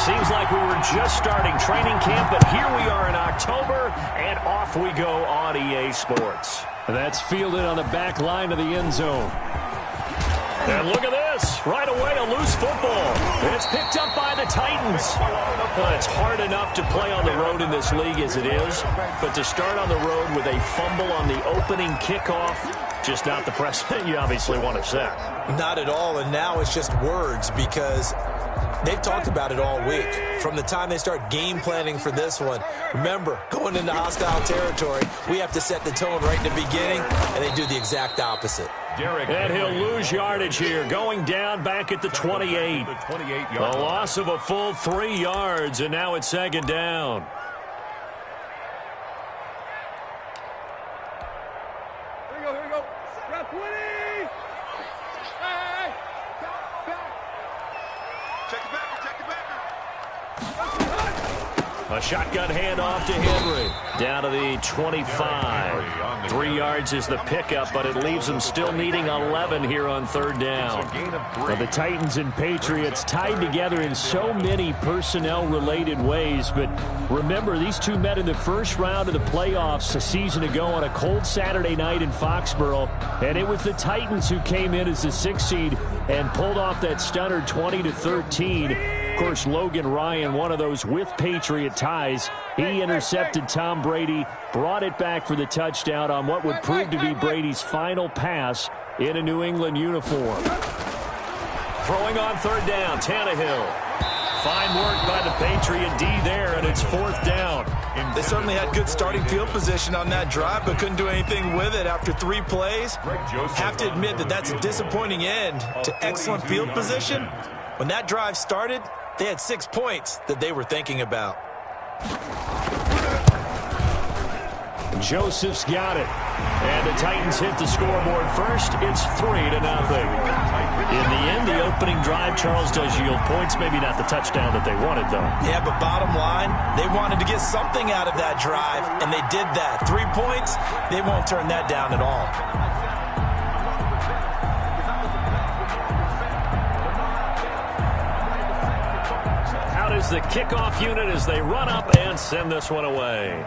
Seems like we were just starting training camp, but here we are in October, and off we go on EA Sports. That's fielded on the back line of the end zone. And look at this. Right away, a loose football. It's picked up by the Titans. Well, it's hard enough to play on the road in this league as it is, but to start on the road with a fumble on the opening kickoff, just not the precedent you obviously want to set. Not at all, and now it's just words because they've talked about it all week. From the time they start game planning for this one, remember, going into hostile territory, we have to set the tone right in the beginning, and they do the exact opposite. And he'll lose yardage here, going down back at the 28. A loss of a full 3 yards, and now it's second down. Here we go. Rep 20. Hey. Check it back. A shotgun handoff to Henry. Down to the 25. 3 yards is the pickup, but it leaves them still needing 11 here on third down. Well, the Titans and Patriots tied together in so many personnel-related ways, but remember, these two met in the first round of the playoffs a season ago on a cold Saturday night in Foxborough, and it was the Titans who came in as the 6th seed and pulled off that stunner 20-13. Of course, Logan Ryan, one of those with Patriot ties. He intercepted Tom Brady, brought it back for the touchdown on what would prove to be Brady's final pass in a New England uniform. Throwing on third down, Tannehill. Fine work by the Patriot D there, and it's fourth down. They certainly had good starting field position on that drive, but couldn't do anything with it after 3 plays. Have to admit that that's a disappointing end to excellent field position. When that drive started, they had 6 points that they were thinking about. Joseph's got it. And the Titans hit the scoreboard first. It's 3-0. In the end, the opening drive, Charles, does yield points. Maybe not the touchdown that they wanted, though. Yeah, but bottom line, they wanted to get something out of that drive, and they did that. 3 points, they won't turn that down at all. Out is the kickoff unit as they run up and send this one away.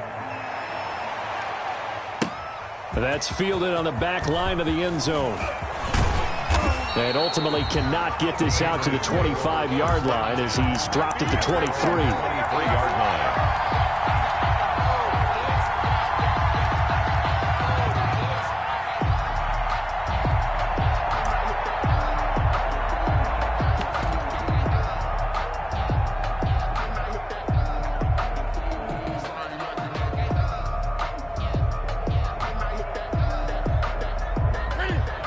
That's fielded on the back line of the end zone. And ultimately cannot get this out to the 25-yard line as he's dropped at the 23-yard line.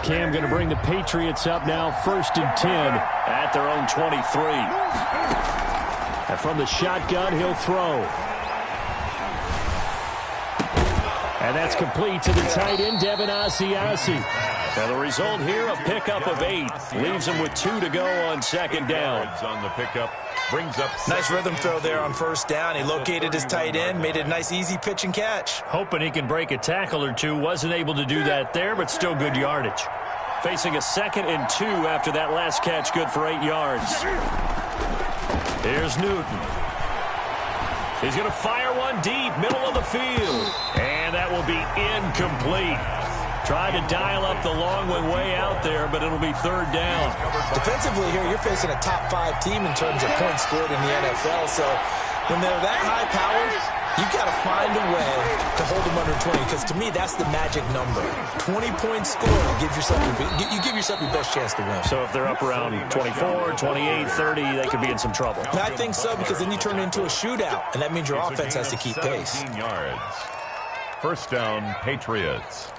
Cam going to bring the Patriots up now, 1st and 10 at their own 23. And from the shotgun, he'll throw. And that's complete to the tight end, Devin Asiasi. And the result here, a pickup of 8. Leaves him with 2 to go on second down. On the pickup, brings up nice rhythm throw there on first down. He located his tight end, made it a nice, easy pitch and catch. Hoping he can break a tackle or two. Wasn't able to do that there, but still good yardage. Facing a 2nd and 2 after that last catch, good for 8 yards. Here's Newton. He's going to fire one deep, middle of the field. And that will be incomplete. Tried to dial up the long one way out there, but it'll be third down. Defensively here, you're facing a top 5 team in terms of points scored in the NFL. So when they're that high powered, you've got to find a way to hold them under 20, because to me, that's the magic number. 20 points scored, you give yourself your best chance to win. So if they're up around 24, 28, 30, they could be in some trouble. I think so, because then you turn it into a shootout, and that means your offense has to keep pace. 17 yards. First down, Patriots.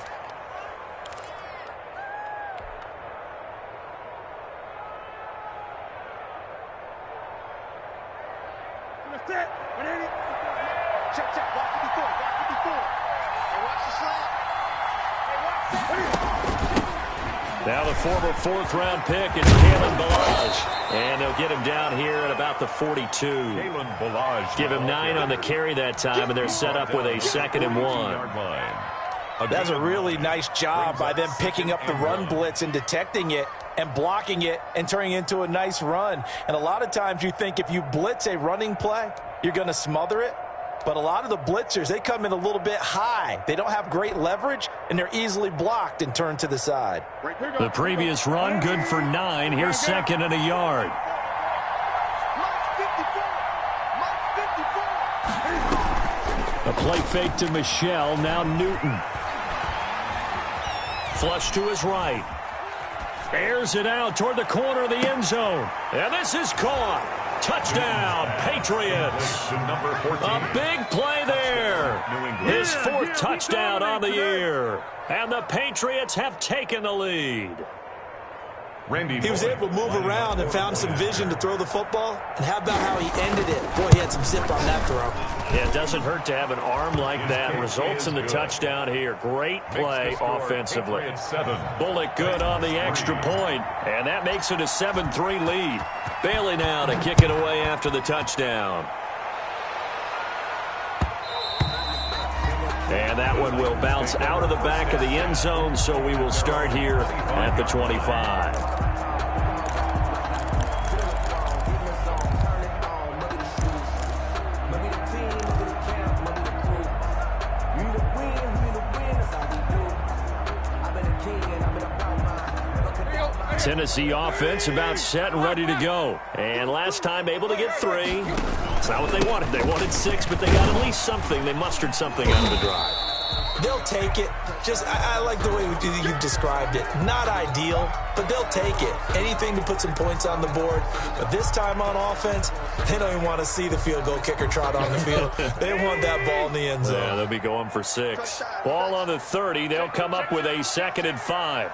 Now the former 4th-round pick is Kalen Ballage. And they'll get him down here at about the 42. Kalen Ballage. Give him 9 on the carry that time, and they're set up with a 2nd and 1. That's a really nice job by them picking up the run blitz and detecting it. and blocking it and turning it into a nice run. And a lot of times you think if you blitz a running play, you're going to smother it. But a lot of the blitzers, they come in a little bit high. They don't have great leverage, and they're easily blocked and turned to the side. The previous run, good for 9. Here's 2nd and a yard. A play fake to Michel. Now Newton. Flush to his right. Airs it out toward the corner of the end zone. And this is caught. Touchdown, Patriots. A big play there. His 4th touchdown on the year. And the Patriots have taken the lead. He was able to move around and found some vision to throw the football. And how about how he ended it? Boy, he had some zip on that throw. Yeah, it doesn't hurt to have an arm like that. Results in the touchdown here. Great play offensively. Bullock good on the extra point. And that makes it a 7-3 lead. Bailey now to kick it away after the touchdown. And that one will bounce out of the back of the end zone, so we will start here at the 25. Tennessee offense about set and ready to go. And last time able to get 3. It's not what they wanted. They wanted 6, but they got at least something. They mustered something out of the drive. They'll take it. I like the way you've described it. Not ideal, but they'll take it. Anything to put some points on the board. But this time on offense, they don't even want to see the field goal kicker trot on the field. They want that ball in the end zone. Yeah, they'll be going for 6. Ball on the 30. They'll come up with a 2nd and 5.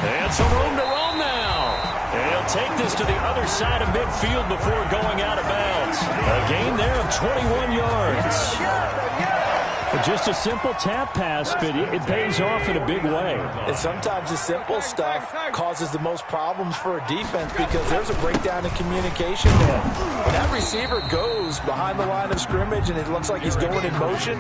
And some room to roam now. And he'll take this to the other side of midfield before going out of bounds. A gain there of 21 yards. Just a simple tap pass, but it pays off in a big way. And sometimes the simple stuff causes the most problems for a defense because there's a breakdown in communication there. When that receiver goes behind the line of scrimmage and it looks like he's going in motion,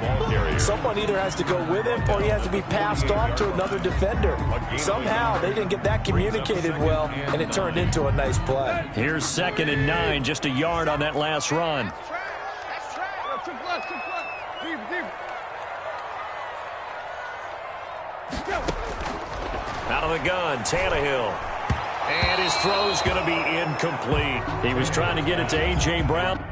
someone either has to go with him or he has to be passed off to another defender. Somehow they didn't get that communicated well, and it turned into a nice play. Here's 2nd and 9, just a yard on that last run. Out of the gun, Tannehill. And his throw's going to be incomplete. He was trying to get it to A.J. Brown.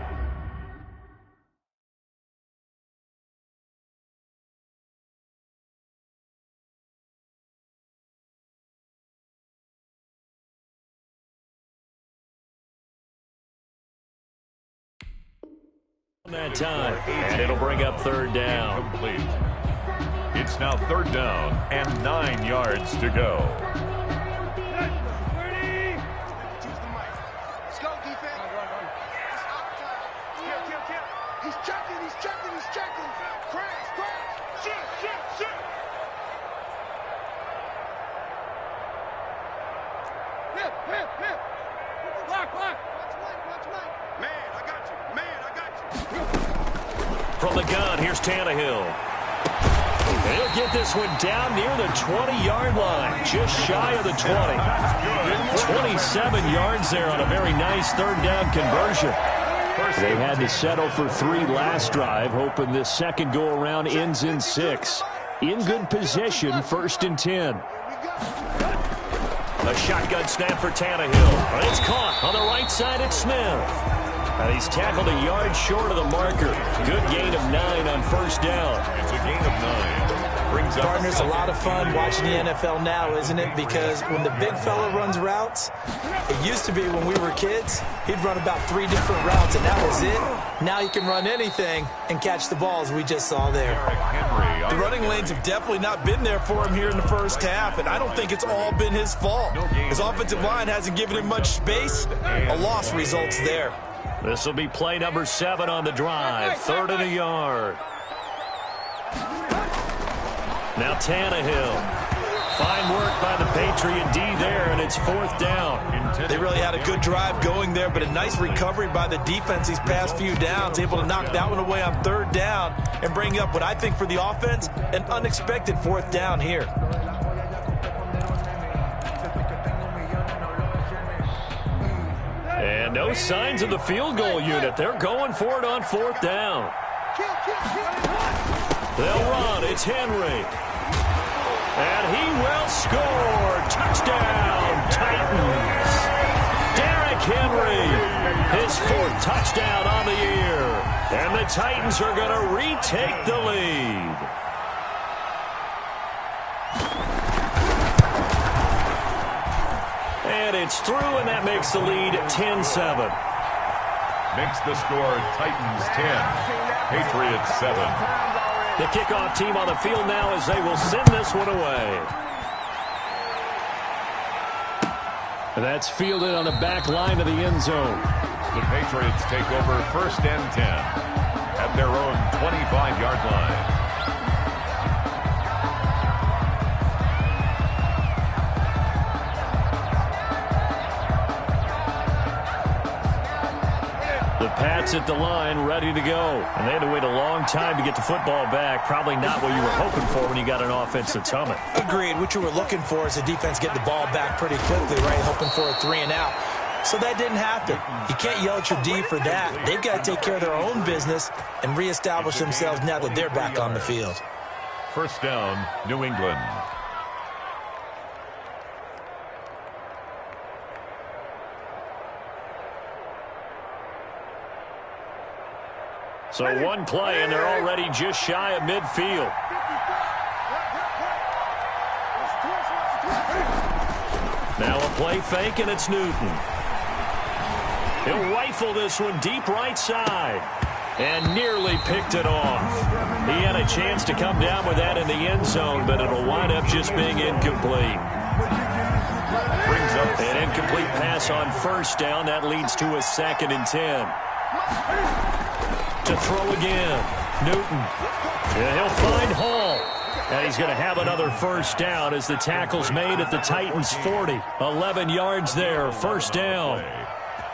That time, and it'll bring up 3rd down. Complete. It's now 3rd down and 9 yards to go. Let's go, defense. He's checking. Crash. Shoot. Hip. Block. Watch Mike. Man, I got you. From the gun, here's Tannehill. And he'll get this one down near the 20-yard line, just shy of the 20. 27 yards there on a very nice 3rd down conversion. They had to settle for 3 last drive, hoping this second go-around ends in 6. In good position, 1st and 10. A shotgun snap for Tannehill. And it's caught on the right side at Smith. And he's tackled a yard short of the marker. Good gain of 9 on 1st down. It's a gain of 9. Partners, a lot of fun watching the NFL now, isn't it? Because when the big fella runs routes, it used to be when we were kids, he'd run about 3 different routes, and that was it. Now he can run anything and catch the balls we just saw there. The running lanes have definitely not been there for him here in the first half, and I don't think it's all been his fault. His offensive line hasn't given him much space. A loss results there. This will be play number 7 on the drive. 3rd and a yard. Now Tannehill Fine work by the Patriot D there, and it's 4th down. They really had a good drive going there, but a nice recovery by the defense these past few downs, able to knock that one away on 3rd down and bring up what I think for the offense, an unexpected 4th down here. And no signs of the field goal unit. They're going for it on 4th down. They'll run. It's Henry. And he will score. Touchdown, Titans. Derrick Henry, his 4th touchdown on the year. And the Titans are going to retake the lead. And it's through, and that makes the lead 10-7. Makes the score Titans 10, Patriots 7. The kickoff team on the field now as they will send this one away. And that's fielded on the back line of the end zone. The Patriots take over 1st and 10 at their own 25-yard line. The Pats at the line, ready to go. And they had to wait a long time to get the football back. Probably not what you were hoping for when you got an offense that's humming. Agreed. What you were looking for is the defense get the ball back pretty quickly, right? Hoping for a 3 and out. So that didn't happen. You can't yell at your D for that. They've got to take care of their own business and reestablish themselves now that they're back on the field. 1st down, New England. So one play, and they're already just shy of midfield. Now a play fake, and it's Newton. He'll rifle this one deep right side. And nearly picked it off. He had a chance to come down with that in the end zone, but it'll wind up just being incomplete. Brings up an incomplete pass on 1st down. That leads to a 2nd and 10. To throw again. Newton. Yeah, he'll find Hall. And he's going to have another 1st down as the tackle's made at the Titans' 40. 11 yards there, 1st down.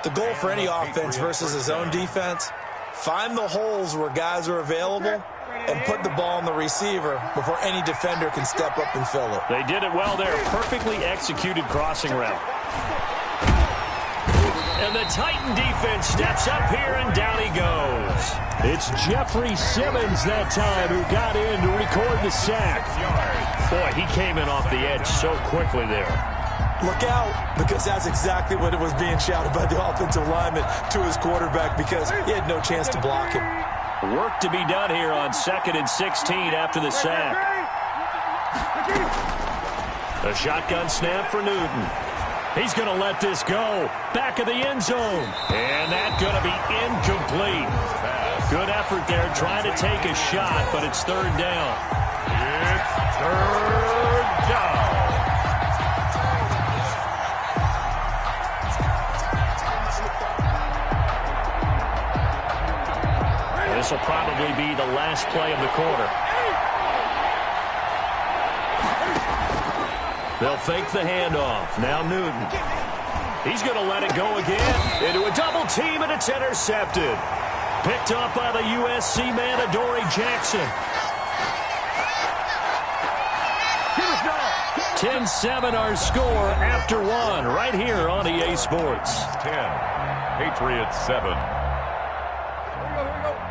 The goal for any offense versus his own defense, find the holes where guys are available and put the ball on the receiver before any defender can step up and fill it. They did it well there. Perfectly executed crossing route. And the Titan defense steps up here, and down he goes. It's Jeffrey Simmons that time who got in to record the sack. Boy, he came in off the edge so quickly there. Look out, because that's exactly what it was being shouted by the offensive lineman to his quarterback, because he had no chance to block him. Work to be done here on 2nd and 16 after the sack. A shotgun snap for Newton. He's going to let this go. Back of the end zone. And that's going to be incomplete. Good effort there trying to take a shot, but it's 3rd down. It's 3rd down. This will probably be the last play of the quarter. They'll fake the handoff. Now Newton. He's going to let it go again. Into a double team, and it's intercepted. Picked up by the USC man, Adoree Jackson. 10-7 our score after 1 right here on EA Sports. 10, Patriots 7.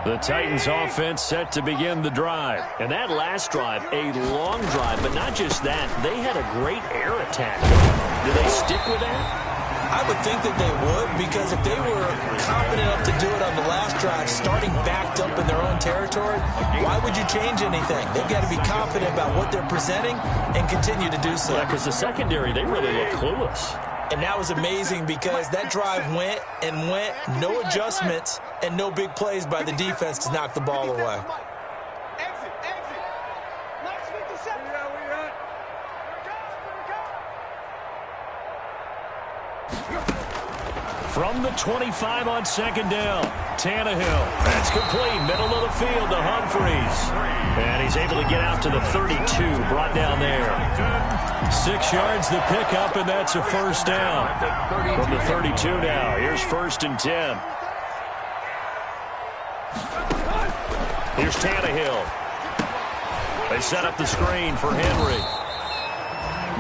The Titans offense set to begin the drive. And that last drive, a long drive, but not just that. They had a great air attack. Do they stick with that? I would think that they would, because if they were confident enough to do it on the last drive, starting backed up in their own territory, why would you change anything? They've got to be confident about what they're presenting and continue to do so. Yeah, because the secondary, they really look clueless. And that was amazing, because that drive went and went, no adjustments and no big plays by the defense to knock the ball away. From the 25 on second down, Tannehill. That's complete. Middle of the field to Humphries. And he's able to get out to the 32, brought down there. 6 yards the pickup, and that's a first down. From the 32 now, here's 1st and 10. Here's Tannehill. They set up the screen for Henry.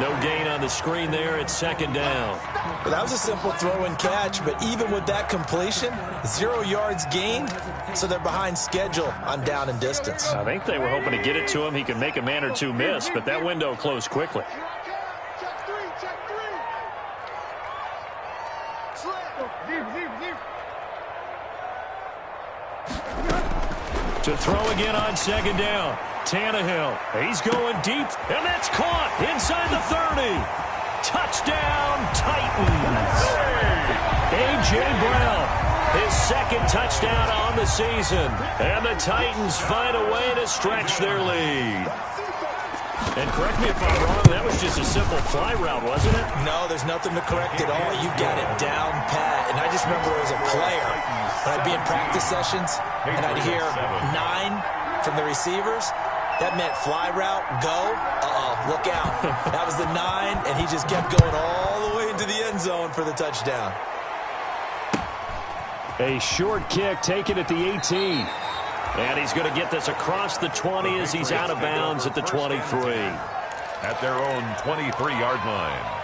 No gain on the screen there. It's 2nd down. Well, that was a simple throw and catch, but even with that completion, 0 yards gained, so they're behind schedule on down and distance. I think they were hoping to get it to him. He could make a man or two miss, but that window closed quickly. Check three. To throw again on 2nd down. Tannehill. He's going deep, and that's caught inside the 30. Touchdown, Titans. A.J. Brown, his 2nd touchdown on the season. And the Titans find a way to stretch their lead. And correct me if I'm wrong, that was just a simple fly route, wasn't it? No, there's nothing to correct at all. You got it down pat. And I just remember as a player, when I'd be in practice sessions, and I'd hear 9 from the receivers. That meant fly route, go, look out. That was the 9, and he just kept going all the way into the end zone for the touchdown. A short kick taken at the 18. And he's going to get this across the 20 as he's out of bounds at the 23. At their own 23-yard line.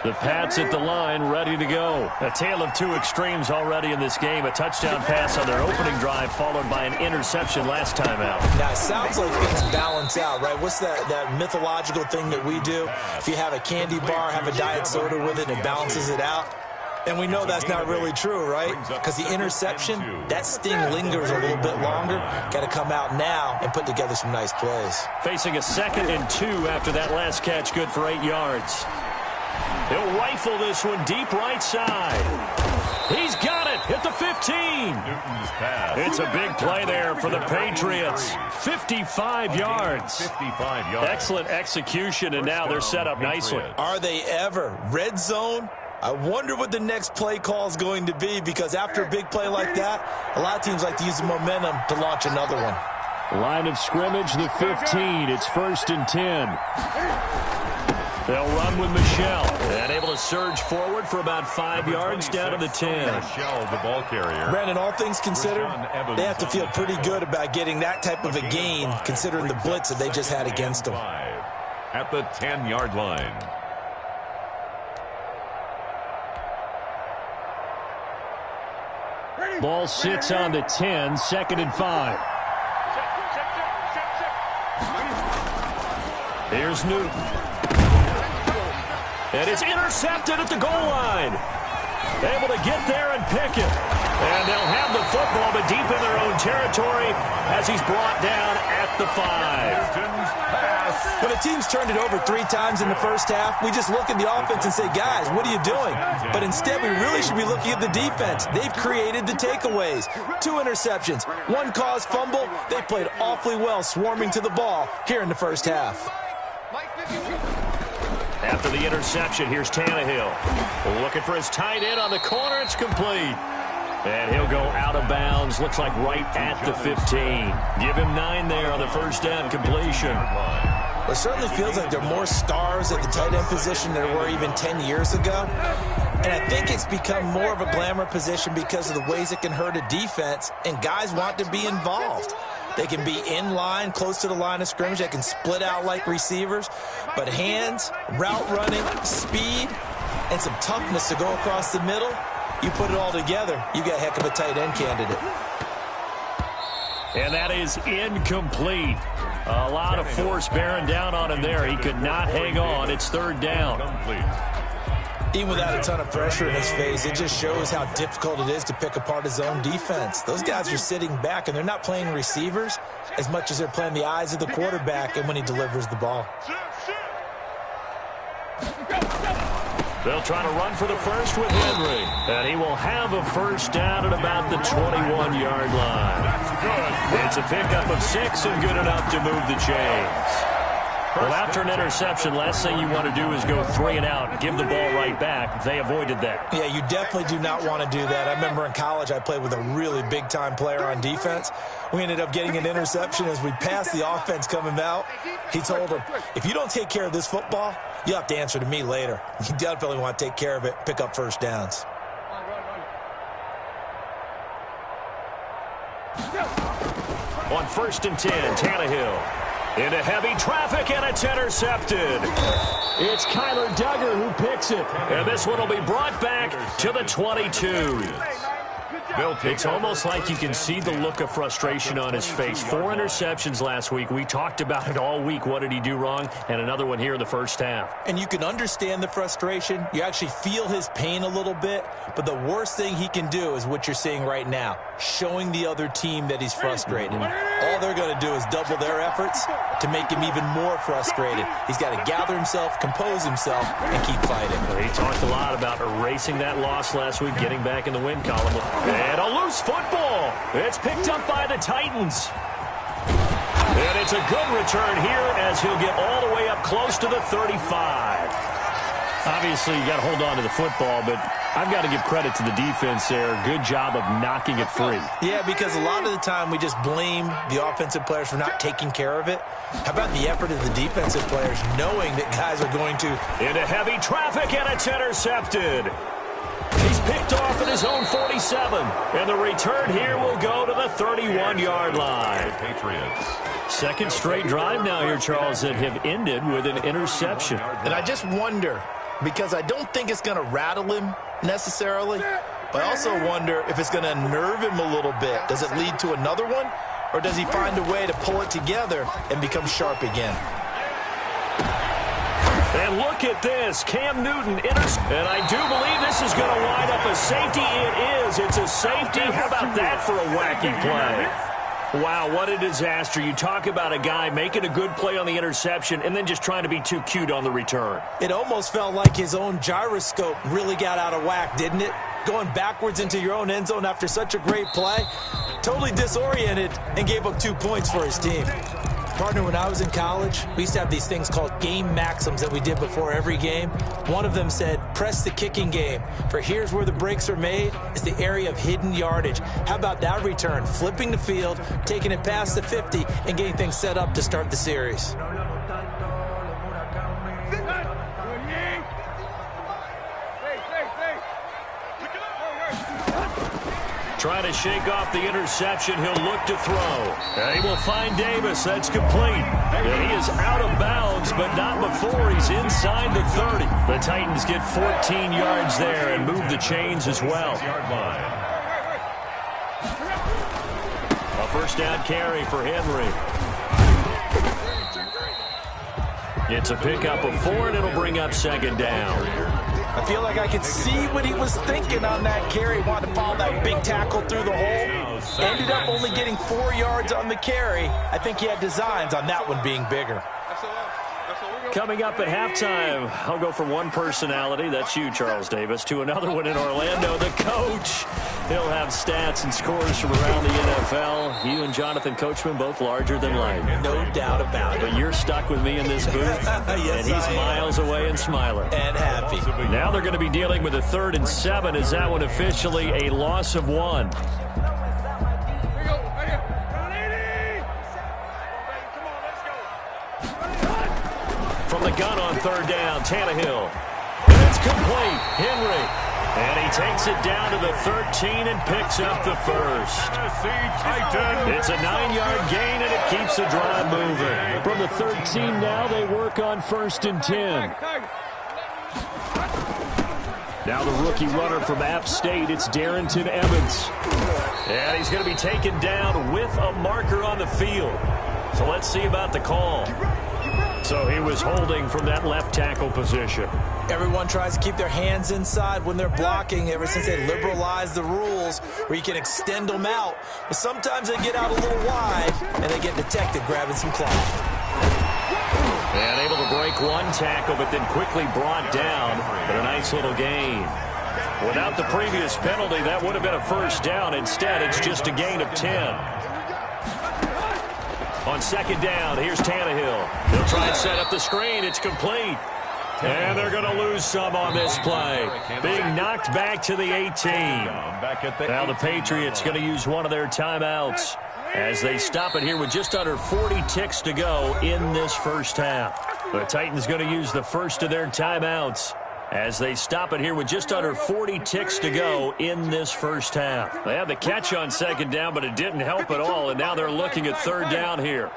The Pats at the line, ready to go. A tale of two extremes already in this game. A touchdown pass on their opening drive, followed by an interception last time out. Now, it sounds like things balance out, right? What's that mythological thing that we do? If you have a candy bar, have a diet soda with it, and it balances it out. And we know that's not really true, right? Because the interception, that sting lingers a little bit longer. Got to come out now and put together some nice plays. Facing a 2nd and 2 after that last catch, good for 8 yards. He'll rifle this one deep right side. He's got it at the 15. Newton's pass. It's a big play there for the Patriots. 55 yards. 55 yards. Excellent execution, and now they're set up nicely. Are they ever? Red zone? I wonder what the next play call is going to be, because after a big play like that, a lot of teams like to use the momentum to launch another one. Line of scrimmage, the 15. It's 1st and 10. They'll run with Michel. And able to surge forward for about 5 yards down to the 10. Michel, the ball carrier. Brandon, all things considered, they have to feel pretty good about getting that type of a gain, considering the blitz that they just had against them. At the 10-yard line. Ball sits on the 10, 2nd and 5. Here's Newton. And it's intercepted at the goal line. Able to get there and pick it. And they'll have the football, but deep in their own territory as he's brought down at the 5. When a team's turned it over 3 times in the first half, we just look at the offense and say, guys, what are you doing? But instead, we really should be looking at the defense. They've created the takeaways. 2 interceptions, 1 caused fumble. They played awfully well swarming to the ball here in the first half. After the interception, here's Tannehill. Looking for his tight end on the corner. It's complete. And he'll go out of bounds. Looks like right at the 15. Give him 9 there on the first down completion. It certainly feels like there are more stars at the tight end position than there were even 10 years ago. And I think it's become more of a glamour position because of the ways it can hurt a defense, and guys want to be involved. They can be in line, close to the line of scrimmage. They can split out like receivers. But hands, route running, speed, and some toughness to go across the middle, you put it all together, you got a heck of a tight end candidate. And that is incomplete. A lot of force bearing down on him there. He could not hang on. It's 3rd down. Even without a ton of pressure in his face, it just shows how difficult it is to pick apart his own defense. Those guys are sitting back, and they're not playing receivers as much as they're playing the eyes of the quarterback and when he delivers the ball. They'll try to run for the first with Henry. And he will have a first down at about the 21-yard line. good. It's a pickup of 6 and good enough to move the chains. Well, after an interception, last thing you want to do is go 3 and out and give the ball right back. They avoided that. Yeah, you definitely do not want to do that. I remember in college I played with a really big-time player on defense. We ended up getting an interception as we passed the offense coming out. He told him, if you don't take care of this football, you have to answer to me later. You definitely want to take care of it, pick up first downs. On 1st and 10, Tannehill. Into heavy traffic, and it's intercepted. It's Kyler Duggar who picks it. And this one will be brought back to the 22. It's almost like you can see the look of frustration on his face. 4 interceptions last week. We talked about it all week. What did he do wrong? And another one here in the first half. And you can understand the frustration. You actually feel his pain a little bit. But the worst thing he can do is what you're seeing right now, showing the other team that he's frustrated. All they're going to do is double their efforts to make him even more frustrated. He's got to gather himself, compose himself, and keep fighting. He talked a lot about erasing that loss last week, getting back in the win column. And a loose football. It's picked up by the Titans. And it's a good return here as he'll get all the way up close to the 35. Obviously, you got to hold on to the football, but I've got to give credit to the defense there. Good job of knocking it free. Yeah, because a lot of the time we just blame the offensive players for not taking care of it. How about the effort of the defensive players knowing that guys are going to... Into heavy traffic, and it's intercepted. He's picked off at his own 47. And the return here will go to the 31-yard line. Patriots. Second straight drive now here, Charles, that have ended with an interception. And I just wonder, because I don't think it's going to rattle him necessarily, but I also wonder if it's going to nerve him a little bit. Does it lead to another one, or does he find a way to pull it together and become sharp again? And look at this. Cam Newton and I do believe this is going to wind up a safety. It is. It's a safety. How about that for a wacky play? Wow, what a disaster. You talk about a guy making a good play on the interception and then just trying to be too cute on the return. It almost felt like his own gyroscope really got out of whack, didn't it? Going backwards into your own end zone after such a great play. Totally disoriented and gave up 2 points for his team. Partner, when I was in college, we used to have these things called game maxims that we did before every game. One of them said, press the kicking game. For here's where the breaks are made. It's the area of hidden yardage. How about that return? Flipping the field, taking it past the 50, and getting things set up to start the series. Trying to shake off the interception. He'll look to throw. And he will find Davis. That's complete. And he is out of bounds, but not before he's inside the 30. The Titans get 14 yards there and move the chains as well. A first down carry for Henry. It's a pickup of 4, and it'll bring up second down. I feel like I could see what he was thinking on that carry. Wanted to follow that big tackle through the hole. Ended up only getting 4 yards on the carry. I think he had designs on that one being bigger. Coming up at halftime, I'll go from one personality, that's you, Charles Davis, to another one in Orlando, the coach. He'll have stats and scores from around the NFL. You and Jonathan Coachman, both larger than life. No doubt about it. But you're stuck with me in this booth, yes, and he's miles away and smiling. And happy. Now they're going to be dealing with a 3rd and 7. Is that one officially a loss of 1? From the gun on 3rd down, Tannehill. And it's complete. Henry. And he takes it down to the 13 and picks up the first. It's a 9-yard gain, and it keeps the drive moving. From the 13 now, they work on 1st and 10. Now the rookie runner from App State, it's Darrynton Evans. And he's going to be taken down with a marker on the field. So let's see about the call. So he was holding from that left tackle position. Everyone tries to keep their hands inside when they're blocking ever since they liberalized the rules where you can extend them out. But sometimes they get out a little wide and they get detected grabbing some cloth. And able to break one tackle, but then quickly brought down. But a nice little gain. Without the previous penalty, that would have been a first down. Instead, it's just a gain of 10. On second down, here's Tannehill. He'll try and set up the screen. It's complete. And they're going to lose some on this play. Being knocked back to the 18. Now the Patriots going to use one of their timeouts as they stop it here with just under 40 ticks to go in this first half. The Titans going to use the first of their timeouts as they stop it here with just under 40 ticks to go in this first half. They had the catch on second down, but it didn't help at all, and now they're looking at third down here.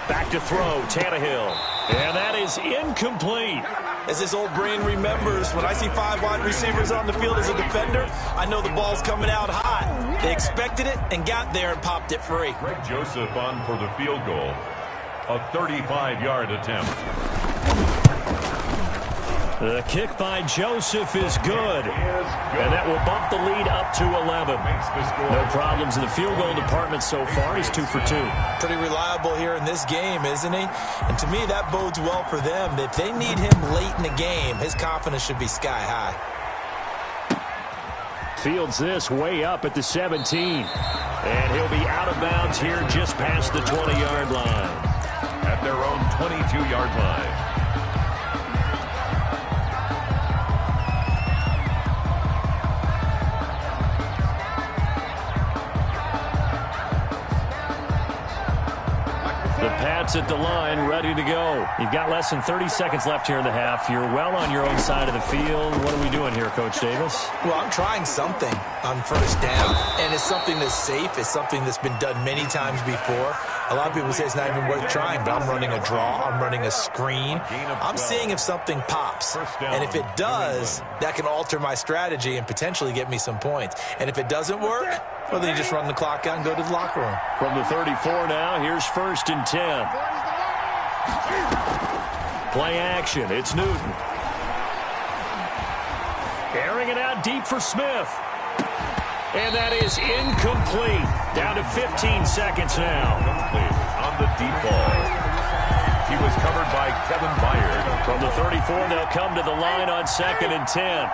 Back to throw, Tannehill. And that is incomplete. As his old brain remembers, when I see 5 wide receivers on the field as a defender, I know the ball's coming out hot. They expected it and got there and popped it free. Greg Joseph on for the field goal. A 35-yard attempt. The kick by Joseph is good. And that will bump the lead up to 11. No problems in the field goal department so far. He's 2 for 2. Pretty reliable here in this game, isn't he? And to me, that bodes well for them. If they need him late in the game, his confidence should be sky high. Fields this way up at the 17. And he'll be out of bounds here just past the 20-yard line. At their own 22-yard line. Pats at the line, ready to go. You've got less than 30 seconds left here in the half. You're well on your own side of the field. What are we doing here, Coach Davis? Well, I'm trying something on first down, and it's something that's safe. It's something that's been done many times before. A lot of people say it's not even worth trying, but I'm running a draw. I'm running a screen. I'm seeing if something pops, and if it does, that can alter my strategy and potentially get me some points. And if it doesn't work, well, then you just run the clock out and go to the locker room. From the 34 now, here's 1st and 10. Play action. It's Newton. Airing it out deep for Smith. And that is incomplete. Down to 15 seconds now. On the deep ball. He was covered by Kevin Byard. From the 34, they'll come to the line on 2nd and 10.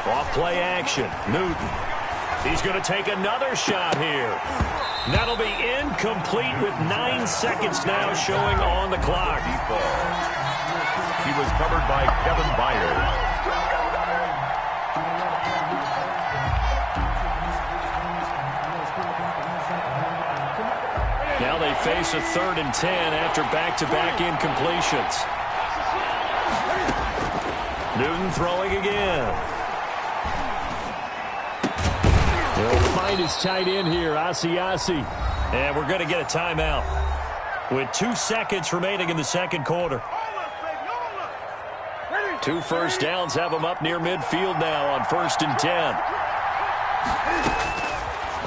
Off play action. Newton. He's going to take another shot here. That'll be incomplete with 9 seconds now showing on the clock. He was covered by Kevin Byard. Now they face a 3rd and 10 after back-to-back incompletions. Newton throwing again. He'll find his tight end here, Asiasi. And we're going to get a timeout with 2 seconds remaining in the second quarter. 2 first downs have them up near midfield now on 1st and 10.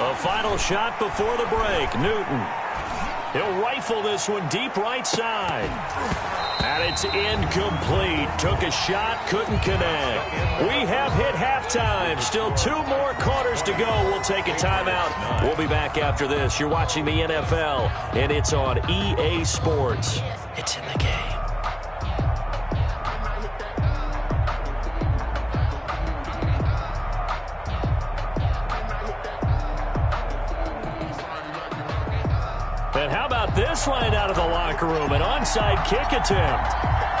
A final shot before the break. Newton. He'll rifle this one deep right side. And it's incomplete. Took a shot, couldn't connect. We have hit halftime. Still 2 more quarters to go. We'll take a timeout. We'll be back after this. You're watching the NFL, and it's on EA Sports. It's in the game. And how about this line out of the locker room? An onside kick attempt.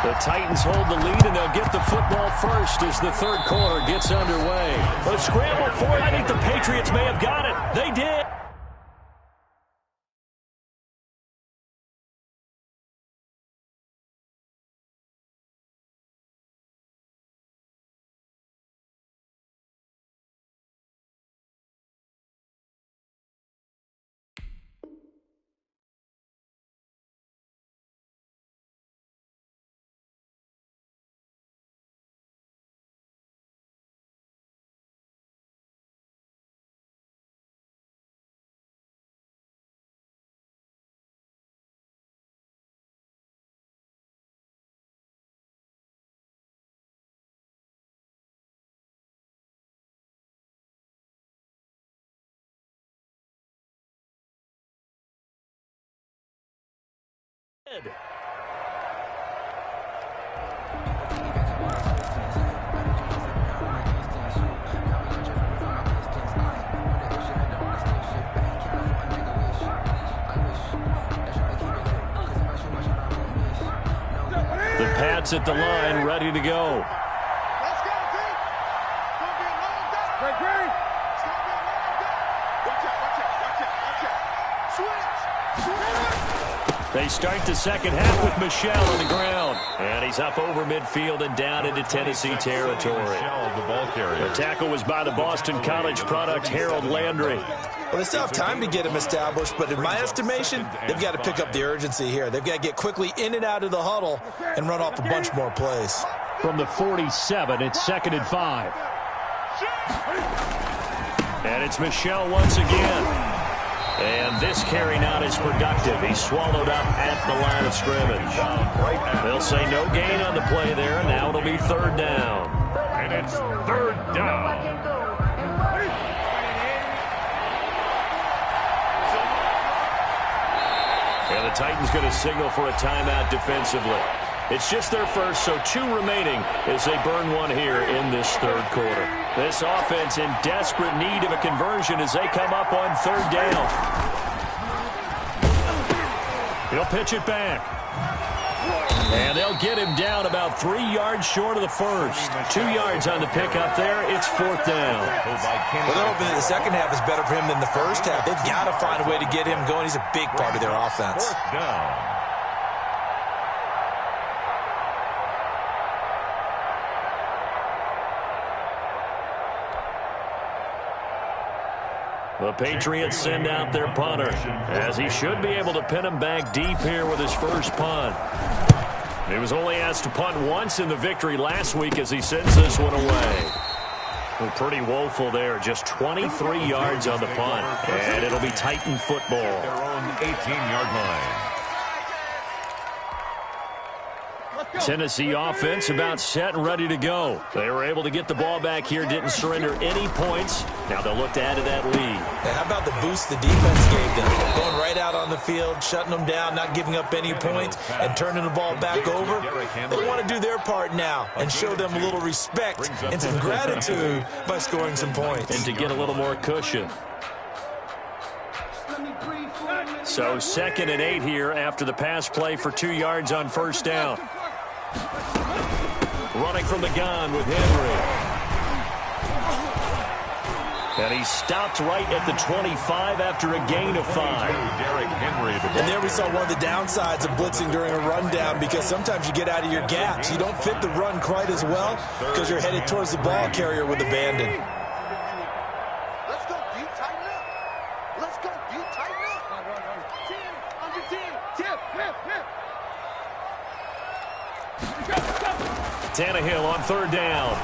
The Titans hold the lead, and they'll get the football first as the third quarter gets underway. A scramble for it. I think the Patriots may have got it. They did. Patriots at the line, ready to go. Let's go, team. It's gonna be a long day. Great, great. It's gonna be a long day. Watch out, watch out, watch out, watch out. Switch, switch. They start the second half with Michel on the ground. And he's up over midfield and down into Tennessee territory. Michel, the ball carrier. The tackle was by the Boston College product, Harold Landry. Well, they still have time to get him established, but in my estimation, they've got to pick up the urgency here. They've got to get quickly in and out of the huddle and run off a bunch more plays. From the 47, it's 2nd and 5. And it's Michel once again. And this carry not as productive. He's swallowed up at the line of scrimmage. They'll say no gain on the play there. Now it'll be 3rd down. And it's 3rd down. And the Titans going to signal for a timeout defensively. It's just their first, so 2 remaining as they burn one here in this 3rd quarter. This offense in desperate need of a conversion as they come up on 3rd down. He'll pitch it back. And they'll get him down about 3 yards short of the first. 2 yards on the pickup there. It's 4th down. Well, they're hoping that the second half is better for him than the first half. They've got to find a way to get him going. He's a big part of their offense. 4th down. The Patriots send out their punter, as he should be able to pin him back deep here with his first punt. He was only asked to punt once in the victory last week as he sends this one away. Well, pretty woeful there, just 23 yards on the punt, and it'll be Titan football. Their own 18-yard line. Tennessee offense about set and ready to go. They were able to get the ball back here, didn't surrender any points. Now they'll look to add to that lead. Hey, how about the boost the defense gave them? Going right out on the field, shutting them down, not giving up any points, and turning the ball back over. They want to do their part now and show them a little respect and some gratitude by scoring some points. And to get a little more cushion. So 2nd and 8 here after the pass play for 2 yards on 1st down. Running from the gun with Henry. And he stopped right at the 25 after a gain of 5. Derrick Henry. And there we saw one of the downsides of blitzing during a rundown, because sometimes you get out of your gaps. You don't fit the run quite as well because you're headed towards the ball carrier with abandon. Let's go, you tighten up. Let's go, you tighten up. Team, on your team. Tip, whip, whip. Tannehill on 3rd down.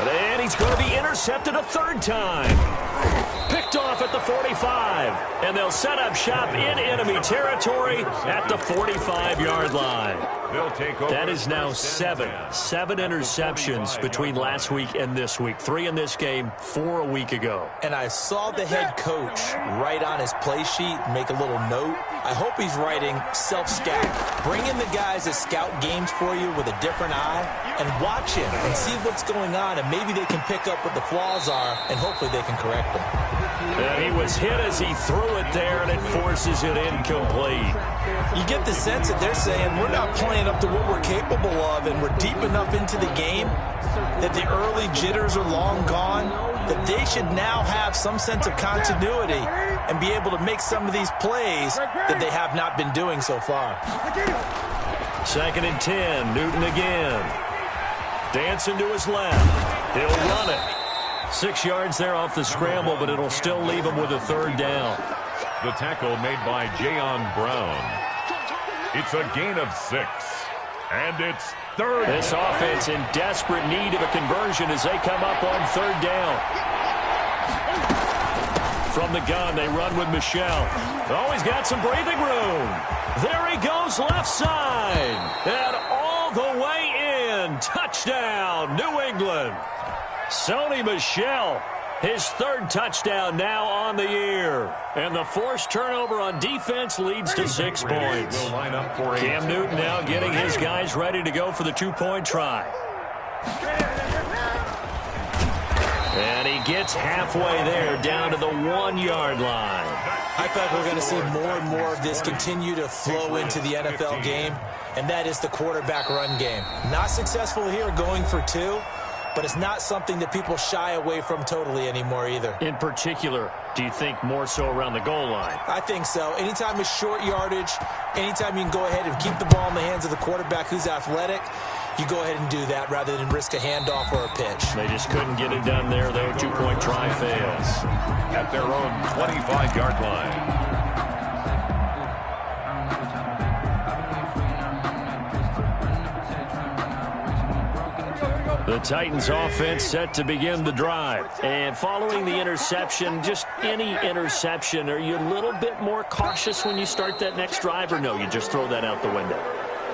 And he's going to be intercepted a 3rd time. Picked off at the 45. And they'll set up shop in enemy territory at the 45-yard line. They'll take over. That is now 7 interceptions between last week and this week. 3 in this game, 4 a week ago. And I saw the head coach write on his play sheet, make a little note. I hope he's writing self-scout. Bring in the guys that scout games for you with a different eye and watch him and see what's going on, and maybe they can pick up what the flaws are, and hopefully they can correct them. And he was hit as he threw it there, and it forces it incomplete. You get the sense that they're saying we're not playing up to what we're capable of, and we're deep enough into the game that the early jitters are long gone, that they should now have some sense of continuity and be able to make some of these plays that they have not been doing so far. 2nd and 10, Newton again. Dancing to his left. He'll run it. 6 yards there off the scramble, but it'll still leave him with a 3rd down. The tackle made by Jayon Brown. It's a gain of 6. And it's 3rd. This offense in desperate need of a conversion as they come up on 3rd down. From the gun, they run with Michel. Oh, he's got some breathing room. There he goes left side. And all the way in. Touchdown, New England. Sony Michel, his 3rd touchdown now on the year. And the forced turnover on defense leads to 6 points. Will line up for Cam Newton now getting his guys ready to go for the 2-point try. And he gets halfway there, down to the 1-yard line. I feel like we're going to see more and more of this continue to flow into the NFL game, and that is the quarterback run game. Not successful here going for 2, but it's not something that people shy away from totally anymore either. In particular, do you think more so around the goal line? I think so. Anytime it's short yardage, anytime you can go ahead and keep the ball in the hands of the quarterback who's athletic, you go ahead and do that rather than risk a handoff or a pitch. They just couldn't get it done there, though. 2-point try fails. At their own 25-yard line. The Titans offense set to begin the drive. And following the interception, just any interception, are you a little bit more cautious when you start that next drive, or no, you just throw that out the window?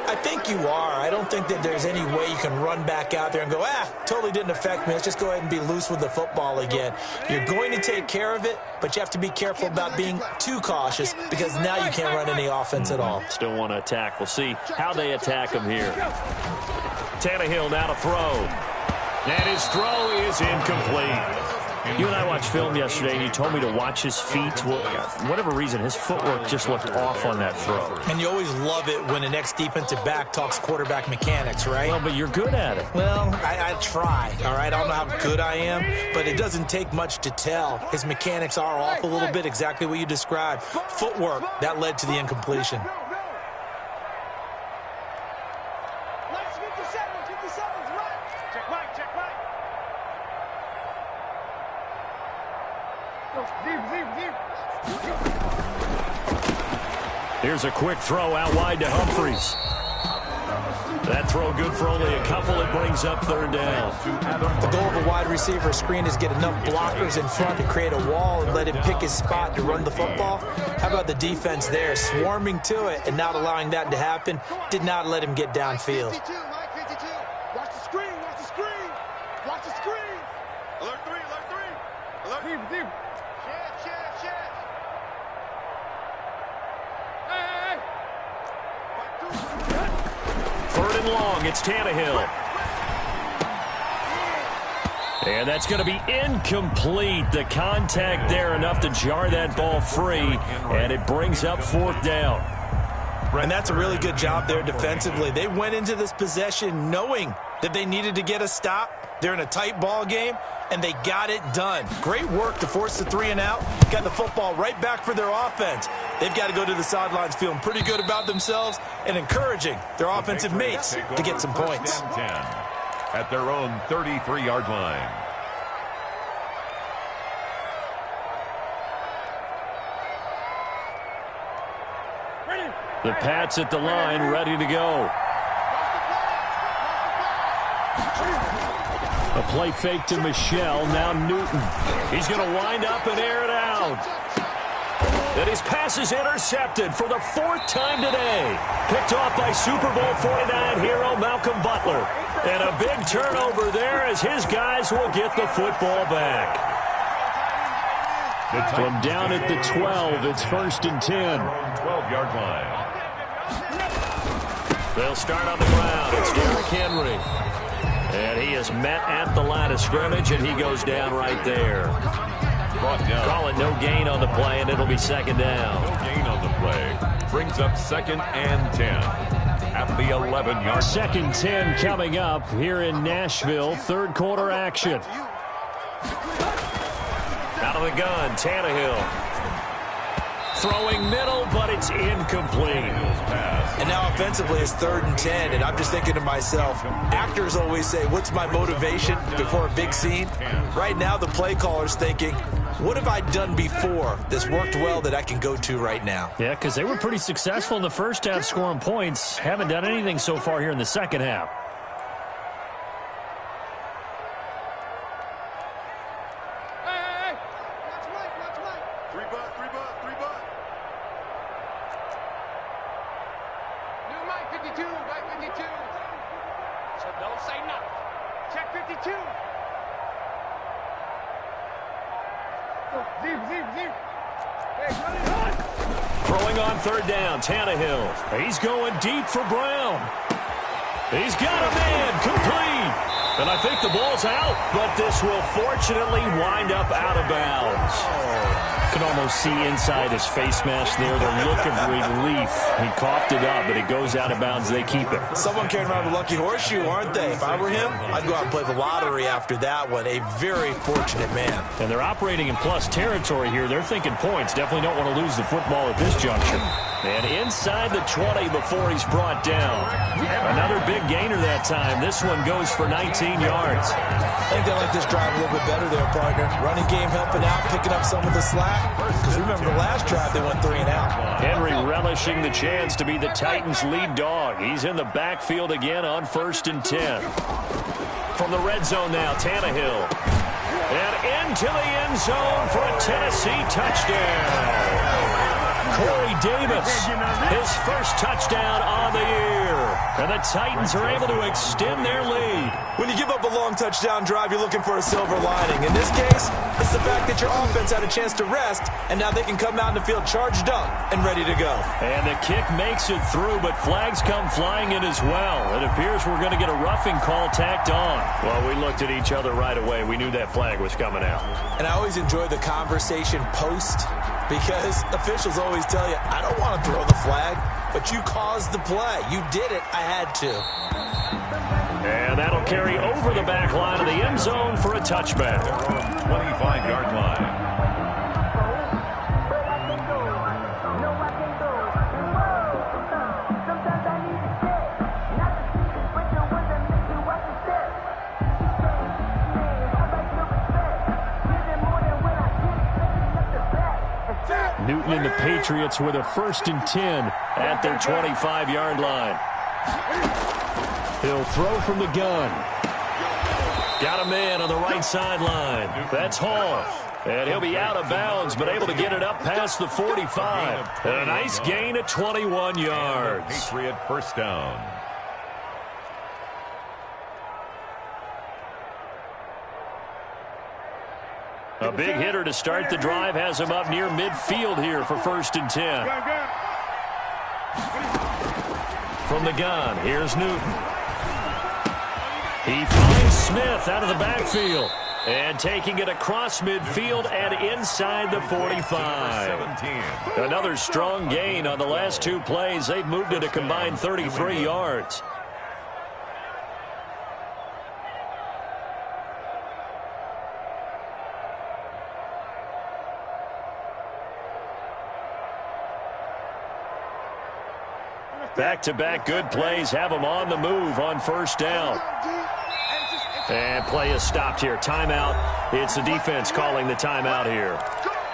I think you are. I don't think that there's any way you can run back out there and go, totally didn't affect me. Let's just go ahead and be loose with the football again. You're going to take care of it, but you have to be careful about being too cautious because now you can't run any offense at all. Still want to attack. We'll see how they attack him here. Tannehill now to throw. And his throw is incomplete. You and I watched film yesterday, and you told me to watch his feet. Well, for whatever reason, his footwork just looked off on that throw. And you always love it when an ex-defensive back talks quarterback mechanics, right? Well, but you're good at it. Well, I try, all right? I don't know how good I am, but it doesn't take much to tell. His mechanics are off a little bit, exactly what you described. Footwork, that led to the incompletion. Here's a quick throw out wide to Humphries. That throw good for only a couple. It brings up 3rd down. The goal of a wide receiver screen is get enough blockers in front to create a wall and let him pick his spot to run the football. How about the defense there, swarming to it and not allowing that to happen? Did not let him get downfield. Watch the screen, watch the screen. Watch the screen. Alert 3, alert 3. Alert 3. Shit. Hey. 3rd and long, it's Tannehill. And that's going to be incomplete. The contact there enough to jar that ball free, and it brings up 4th down. And that's a really good job there defensively. They went into this possession knowing that they needed to get a stop. They're in a tight ball game, and they got it done. Great work to force the 3 and out. Got the football right back for their offense. They've got to go to the sidelines feeling pretty good about themselves and encouraging their offensive mates to get some points. 10 at their own 33-yard line. The Pats at the line, ready to go. A play fake to Michel, now Newton. He's going to wind up and air it out. And his pass is intercepted for the 4th time today. Picked off by Super Bowl 49 hero Malcolm Butler. And a big turnover there as his guys will get the football back. From down at the 12, it's 1st and 10. 12-yard line. They'll start on the ground. It's Derrick Henry. And he is met at the line of scrimmage, and he goes down right there. Call it no gain on the play, and it'll be 2nd down. No gain on the play. Brings up 2nd and 10 at the 11-yard. 2nd 10 coming up here in Nashville. 3rd quarter action. Out of the gun, Tannehill. Throwing middle, but it's incomplete. And now offensively it's 3rd and 10, and I'm just thinking to myself, actors always say, what's my motivation before a big scene? Right now the play caller's thinking, what have I done before that's worked well that I can go to right now? Yeah, because they were pretty successful in the first half scoring points. Haven't done anything so far here in the second half. Throwing on 3rd down, Tannehill. He's going deep for Brown. He's got a man, complete. And I think the ball's out, but this will fortunately wind up out of bounds. can almost see inside his face mask there the look of relief. He coughed it up, but it goes out of bounds. They keep it. Someone carrying around a lucky horseshoe, aren't they? If I were him, I'd go out and play the lottery after that one. A very fortunate man. And they're operating in plus territory here. They're thinking points. Definitely don't want to lose the football at this juncture. And inside the 20 before he's brought down. Another big gainer that time. This one goes for 19 yards. I think they like this drive a little bit better there, partner. Running game helping out, picking up some of the slack. Because remember the last drive, they went 3 and out. Henry relishing the chance to be the Titans' lead dog. He's in the backfield again on 1st and 10. From the red zone now, Tannehill. And into the end zone for a Tennessee touchdown. Corey Davis, his first touchdown on the year. And the Titans are able to extend their lead. When you give up a long touchdown drive, you're looking for a silver lining. In this case, it's the fact that your offense had a chance to rest, and now they can come out in the field charged up and ready to go. And the kick makes it through, but flags come flying in as well. It appears we're going to get a roughing call tacked on. Well, we looked at each other right away. We knew that flag was coming out. And I always enjoy the conversation post, because officials always tell you, I don't want to throw the flag, but you caused the play. You did it. I had to. And that'll carry over the back line of the end zone for a touchback. 25-yard line. Newton and the Patriots with a 1st and 10 at their 25-yard line. He'll throw from the gun. Got a man on the right sideline. That's Hall. And he'll be out of bounds, but able to get it up past the 45. And a nice gain of 21 yards. Patriot first down. A big hitter to start the drive has him up near midfield here for 1st and 10. From the gun, here's Newton. He finds Smith out of the backfield. And taking it across midfield and inside the 45. Another strong gain on the last 2 plays. They've moved it a combined 33 yards. Back-to-back good plays have them on the move on 1st down. And play is stopped here. Timeout. It's the defense calling the timeout here.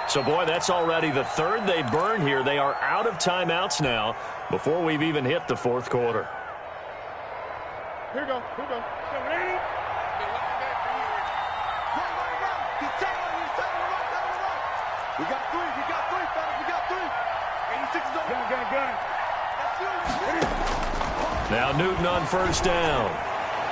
So, boy, that's already the 3rd they burned here. They are out of timeouts now before we've even hit the 4th quarter. Here we go. Here we go. Ready? We got 3. We got 3, fellas. We got 3. 86 is over. Gun. Now Newton on 1st down.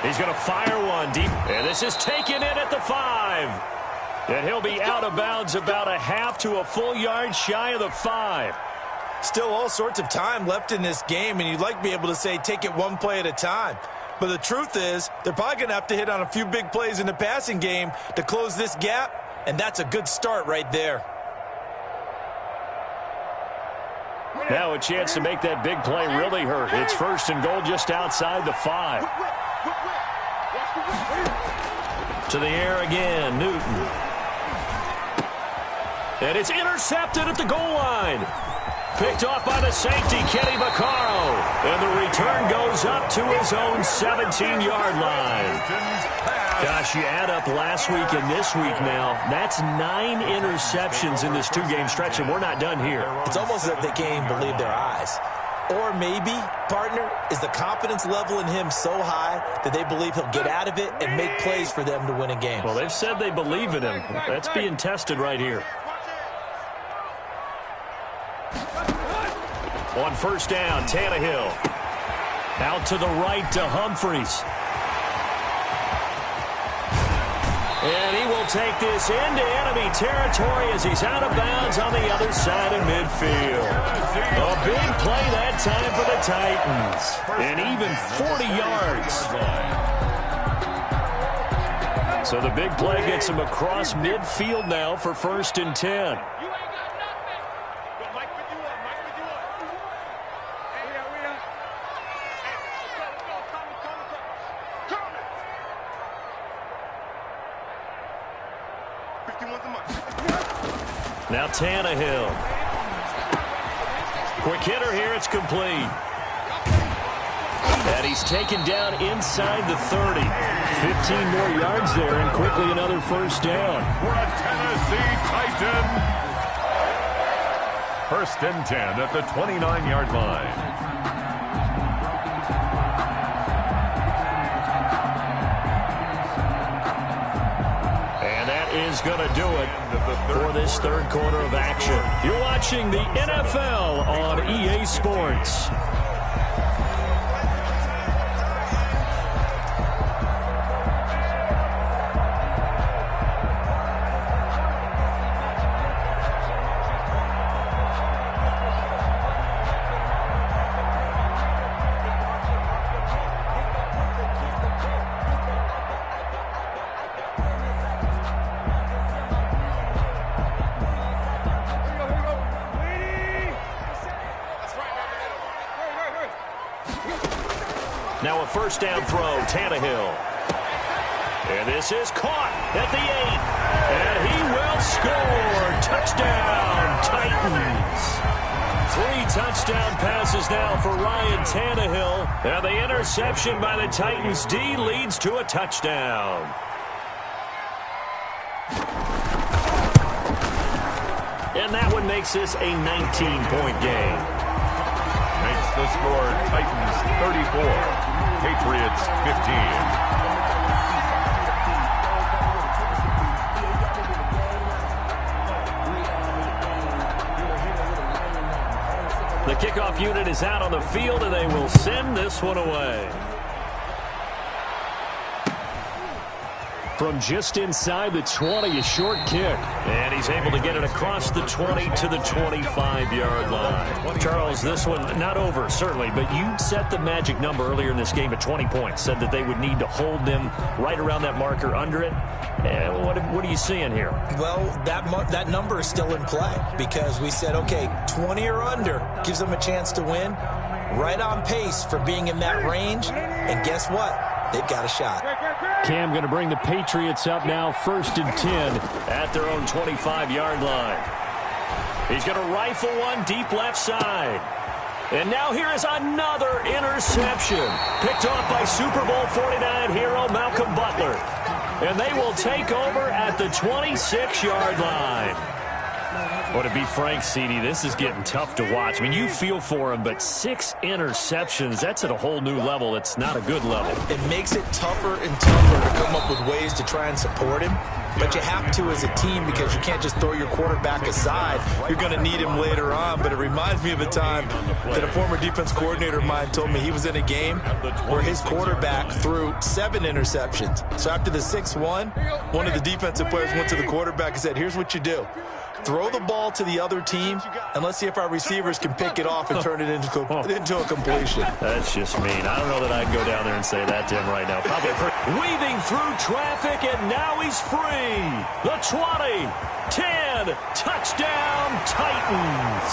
He's going to fire one deep. And this is taken in at the 5. And he'll be out of bounds about a half to a full yard shy of the 5. Still all sorts of time left in this game, and you'd like to be able to say take it one play at a time. But the truth is, they're probably going to have to hit on a few big plays in the passing game to close this gap, and that's a good start right there. Now a chance to make that big play really hurt. It's 1st and goal just outside the 5. To the air again, Newton. And it's intercepted at the goal line. Picked off by the safety, Kenny Vaccaro. And the return goes up to his own 17-yard line. Gosh, you add up last week and this week now, that's 9 interceptions in this 2-game stretch, and we're not done here. It's almost as if they can't even believe their eyes. Or maybe, partner, is the confidence level in him so high that they believe he'll get out of it and make plays for them to win a game. Well, they've said they believe in him. That's being tested right here. On 1st down, Tannehill. Out to the right to Humphries. And he will take this into enemy territory as he's out of bounds on the other side of midfield. A big play that time for the Titans. And even 40 yards. So the big play gets him across midfield now for 1st and 10. Now Tannehill. Quick hitter here. It's complete. And he's taken down inside the 30. 15 more yards there and quickly another first down. For a Tennessee Titan. First and 10 at the 29-yard line. Is going to do it for this third quarter of action. You're watching the NFL on EA Sports. Now a first down throw, Tannehill. And this is caught at the 8. And he will score. Touchdown, Titans. 3 touchdown passes now for Ryan Tannehill. And the interception by the Titans D leads to a touchdown. And that one makes this a 19-point game. Makes the score Titans 34. Patriots 15. The kickoff unit is out on the field, and they will send this one away. From just inside the 20, a short kick. And he's able to get it across the 20 to the 25-yard line. Charles, this one not over, certainly, but you set the magic number earlier in this game at 20 points. Said that they would need to hold them right around that marker under it. What are you seeing here? Well, that number is still in play because we said, okay, 20 or under gives them a chance to win. Right on pace for being in that range. And guess what? They've got a shot. Cam going to bring the Patriots up now, 1st and 10. At their own 25-yard line. He's going to rifle one deep left side. And now here is another interception. Picked off by Super Bowl 49 hero Malcolm Butler. And they will take over at the 26-yard line. Well, to be frank, CD, this is getting tough to watch. I mean, you feel for him, but 6 interceptions, that's at a whole new level. It's not a good level. It makes it tougher and tougher to come up with ways to try and support him. But you have to as a team because you can't just throw your quarterback aside. You're going to need him later on. But it reminds me of a time that a former defense coordinator of mine told me he was in a game where his quarterback threw 7 interceptions. So after the 6-1, one of the defensive players went to the quarterback and said, here's what you do. Throw the ball to the other team, and let's see if our receivers can pick it off and turn it into a completion. That's just mean. I don't know that I'd go down there and say that to him right now. Probably weaving through traffic, and now he's free. The 20, 10, touchdown Titans.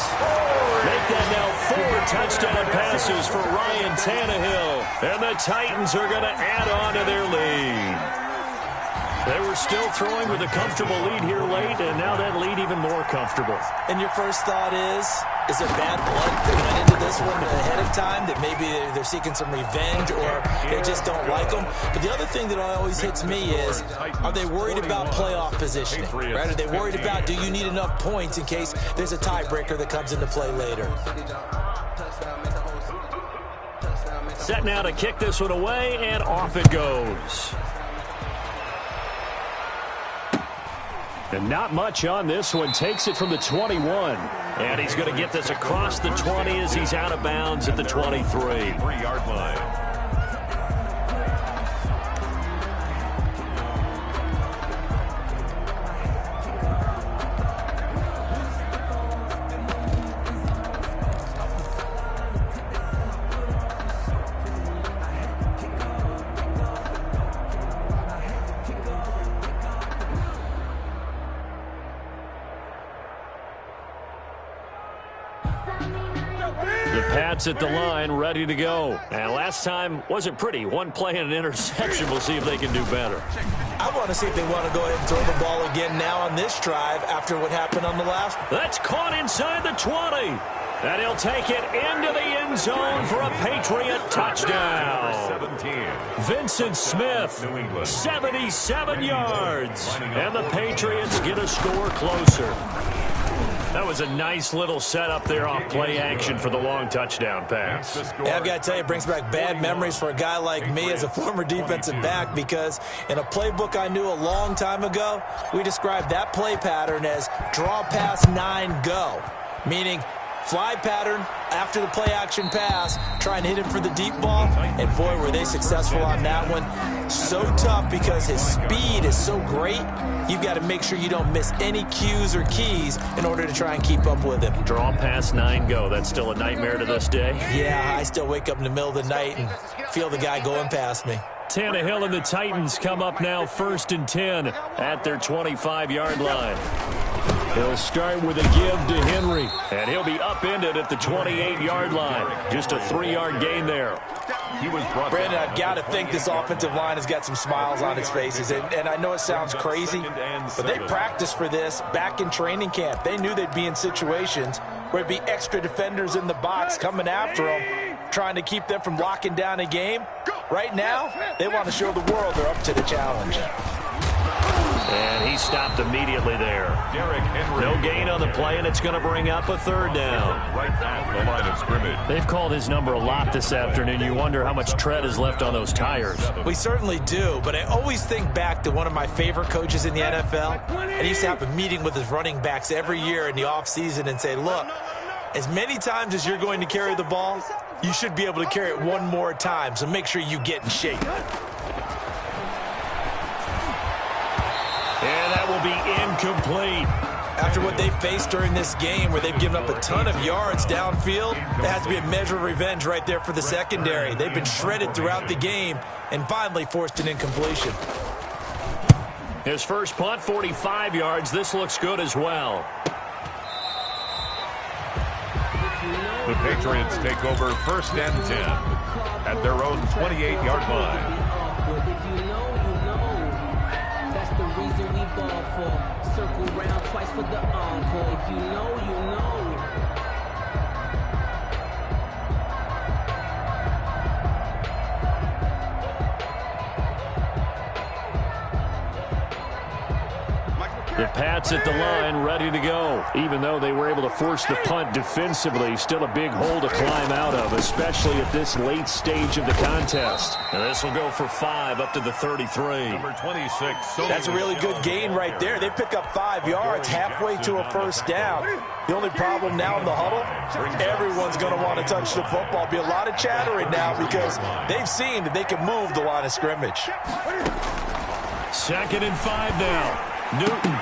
Make that now 4 touchdown passes for Ryan Tannehill, and the Titans are going to add on to their lead. They were still throwing with a comfortable lead here late, and now that lead even more comfortable. And your first thought is there bad blood that went into this one ahead of time, that maybe they're seeking some revenge or they just don't like them? But the other thing that always hits me is, are they worried about playoff positioning? Right? Are they worried about, do you need enough points in case there's a tiebreaker that comes into play later? Set now to kick this one away, and off it goes. And not much on this one. Takes it from the 21. And he's going to get this across the 20 as he's out of bounds at the 23-yard line. Pats at the line, ready to go. And last time wasn't pretty. One play and an interception. We'll see if they can do better. I want to see if they want to go ahead and throw the ball again now on this drive after what happened on the last. That's caught inside the 20. And he'll take it into the end zone for a Patriot touchdown. 17. Vincent Smith, 77 yards. And the Patriots get a score closer. That was a nice little setup there off play action for the long touchdown pass. Yeah, I've got to tell you, it brings back bad memories for a guy like me as a former defensive back, because in a playbook I knew a long time ago, we described that play pattern as draw pass 9 go, meaning fly pattern after the play action pass, try and hit him for the deep ball, and boy, were they successful on that one. So tough because his speed is so great, you've got to make sure you don't miss any cues or keys in order to try and keep up with him. Draw pass 9 go. That's still a nightmare to this day. Yeah, I still wake up in the middle of the night and feel the guy going past me. Tannehill and the Titans come up now 1st and 10 at their 25-yard line. He'll start with a give to Henry. And he'll be upended at the 28-yard line. Just a 3-yard gain there. Brandon, I've got to think this offensive line has got some smiles on its faces. And I know it sounds crazy, but they practiced for this back in training camp. They knew they'd be in situations where it'd be extra defenders in the box coming after them, trying to keep them from locking down a game. Right now, they want to show the world they're up to the challenge. And he stopped immediately there. No gain on the play, and it's going to bring up a 3rd down. Right at the line of scrimmage. They've called his number a lot this afternoon. You wonder how much tread is left on those tires. We certainly do, but I always think back to one of my favorite coaches in the NFL, and he used to have a meeting with his running backs every year in the offseason and say, look, as many times as you're going to carry the ball, you should be able to carry it one more time, so make sure you get in shape. And that will be incomplete. After what they've faced during this game, where they've given up a ton of yards downfield, there has to be a measure of revenge right there for the secondary. They've been shredded throughout the game and finally forced an incompletion. His first punt, 45 yards. This looks good as well. The Patriots take over 1st and 10 at their own 28-yard line. Circle round twice for the encore. If you know, you know. The Pats at the line, ready to go. Even though they were able to force the punt defensively, still a big hole to climb out of, especially at this late stage of the contest. And this will go for 5 up to the 33. Number 26. That's a really good gain right there. They pick up 5 yards halfway to a 1st down. The only problem now in the huddle, everyone's going to want to touch the football. Be a lot of chattering now because they've seen that they can move the line of scrimmage. 2nd and 5 now. Newton.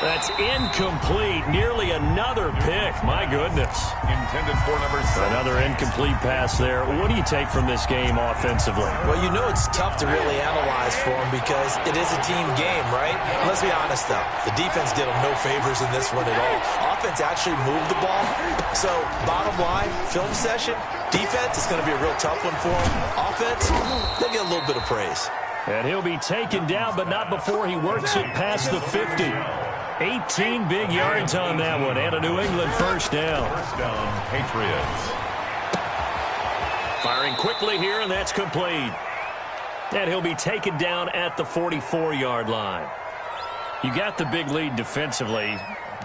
That's incomplete. Nearly another pick. My goodness. Intended for number 7. Another incomplete pass there. What do you take from this game offensively? Well, you know it's tough to really analyze for them because it is a team game, right? Let's be honest, though. The defense did them no favors in this one at all. Offense actually moved the ball. So, bottom line, film session, defense is going to be a real tough one for them. Offense, they'll get a little bit of praise. And he'll be taken down, but not before he works it past the 50. 18 big yards on that one, and a New England 1st down. 1st down, Patriots. Firing quickly here, and that's complete. And he'll be taken down at the 44-yard line. You got the big lead defensively,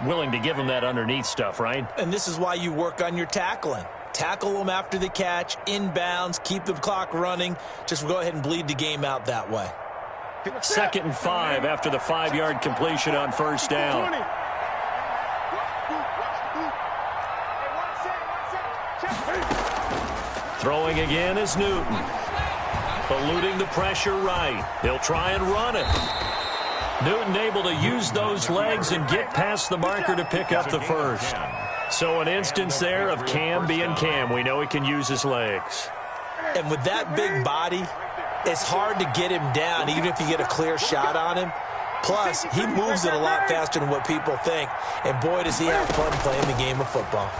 willing to give him that underneath stuff, right? And this is why you work on your tackling. Tackle them after the catch, inbounds, keep the clock running. Just go ahead and bleed the game out that way. 2nd and 5 after the 5-yard completion on 1st down. Throwing again is Newton. Eluding the pressure right. He'll try and run it. Newton able to use those legs and get past the marker to pick up the 1st. So an instance there of Cam being Cam. We know he can use his legs. And with that big body, it's hard to get him down, even if you get a clear shot on him. Plus, he moves it a lot faster than what people think. And boy, does he have fun playing the game of football.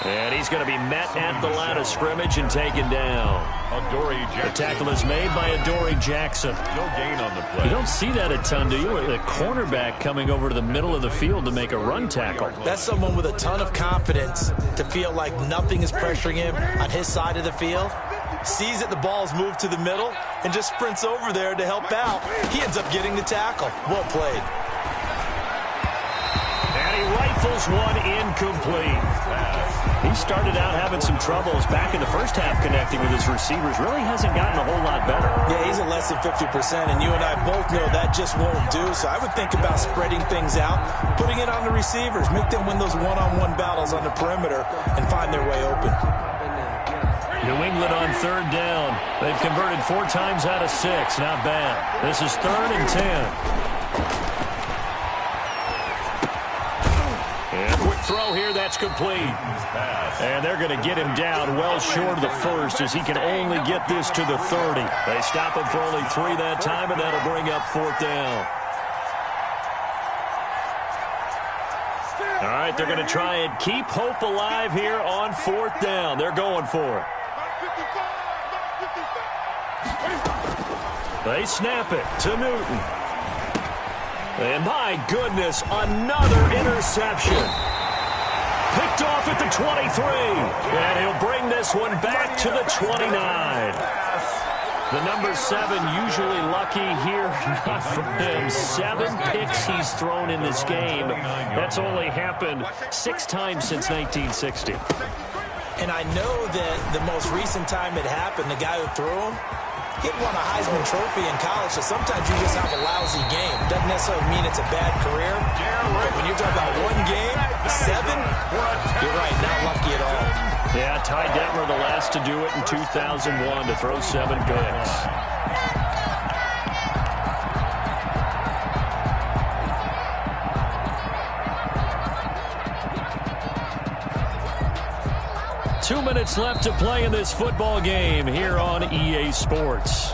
And he's going to be met at the line of scrimmage and taken down. Adoree Jackson. The tackle is made by Adoree Jackson. No gain on the play. You don't see that a ton, do you? The cornerback coming over to the middle of the field to make a run tackle. That's someone with a ton of confidence to feel like nothing is pressuring him on his side of the field. Sees that the ball's moved to the middle and just sprints over there to help out. He ends up getting the tackle. Well played. And he rifles one incomplete. He started out having some troubles back in the first half connecting with his receivers. Really hasn't gotten a whole lot better. Yeah, he's at less than 50%, and you and I both know that just won't do. So I would think about spreading things out, putting it on the receivers, make them win those one-on-one battles on the perimeter, and find their way open. New England on third down. They've converted 4 times out of 6. Not bad. This is 3rd and 10. And quick throw here. That's complete. And they're going to get him down well short of the first as he can only get this to the 30. They stop him for only 3 that time, and that'll bring up 4th down. All right, they're going to try and keep hope alive here on 4th down. They're going for it. They snap it to Newton. And my goodness, another interception. Picked off at the 23. And he'll bring this one back to the 29. The number 7 usually lucky here. Not for him. 7 picks he's thrown in this game. That's only happened 6 times since 1960. And I know that the most recent time it happened, the guy who threw him, he won a Heisman Trophy in college, so sometimes you just have a lousy game. Doesn't necessarily mean it's a bad career, but when you're talking about one game, 7, you're right, not lucky at all. Yeah, Ty Detmer the last to do it in 2001 to throw 7 picks. Two minutes left to play in this football game here on EA Sports.